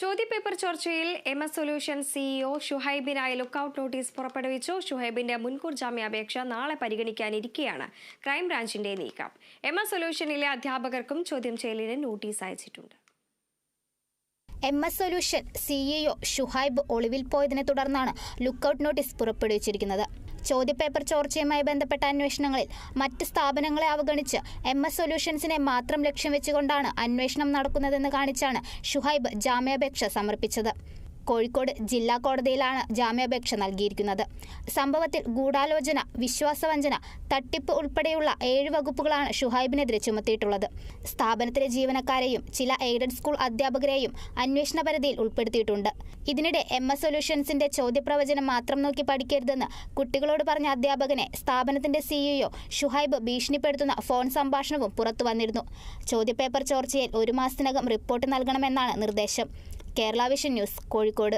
ചോദ്യപേപ്പർ ചർച്ചയിൽ MS solutions CEO ഷുഹൈബിനായി ലുക്കൌട്ട് നോട്ടീസ് പുറപ്പെടുവിച്ചു. ഷുഹൈബിന്റെ മുൻകൂർ ജാമ്യാപേക്ഷ നാളെ പരിഗണിക്കാനിരിക്കെയാണ് ക്രൈംബ്രാഞ്ചിന്റെ നീക്കം. MS സൊല്യൂഷനിലെ അധ്യാപകർക്കും ചോദ്യം ചെയ്യലിന് നോട്ടീസ് അയച്ചിട്ടുണ്ട്. MS സൊല്യൂഷൻ CEO ഷുഹൈബ് ഒളിവിൽ പോയതിനെ തുടർന്നാണ് ലുക്കൌട്ട് നോട്ടീസ് പുറപ്പെടുവിച്ചിരിക്കുന്നത്. ചോദ്യപേപ്പർ ചോർച്ചയുമായി ബന്ധപ്പെട്ട അന്വേഷണങ്ങളിൽ മറ്റ് സ്ഥാപനങ്ങളെ അവഗണിച്ച് MS സൊല്യൂഷൻസിനെ മാത്രം ലക്ഷ്യം വെച്ചുകൊണ്ടാണ് അന്വേഷണം നടക്കുന്നതെന്ന് കാണിച്ചാണ് ഷുഹൈബ് ജാമ്യാപേക്ഷ സമർപ്പിച്ചത്. കോഴിക്കോട് ജില്ലാ കോടതിയിലാണ് ജാമ്യാപേക്ഷ നൽകിയിരിക്കുന്നത്. സംഭവത്തിൽ ഗൂഢാലോചന, വിശ്വാസവഞ്ചന, തട്ടിപ്പ് ഉൾപ്പെടെയുള്ള 7 വകുപ്പുകളാണ് ഷുഹൈബിനെതിരെ ചുമത്തിയിട്ടുള്ളത്. സ്ഥാപനത്തിലെ ജീവനക്കാരെയും ചില എയ്ഡഡ് സ്കൂൾ അധ്യാപകരെയും അന്വേഷണ പരിധിയിൽ ഉൾപ്പെടുത്തിയിട്ടുണ്ട്. ഇതിനിടെ MS സൊല്യൂഷൻസിന്റെ ചോദ്യപ്രവചനം മാത്രം നോക്കി പഠിക്കരുതെന്ന് കുട്ടികളോട് പറഞ്ഞ അധ്യാപകനെ സ്ഥാപനത്തിന്റെ CEO ഷുഹൈബ് ഭീഷണിപ്പെടുത്തുന്ന ഫോൺ സംഭാഷണവും പുറത്തു വന്നിരുന്നു. ചോദ്യപേപ്പർ ചോർച്ചയിൽ 1 മാസത്തിനകം റിപ്പോർട്ട് നൽകണമെന്നാണ് നിർദ്ദേശം. Kerala vision news, Kozhikode.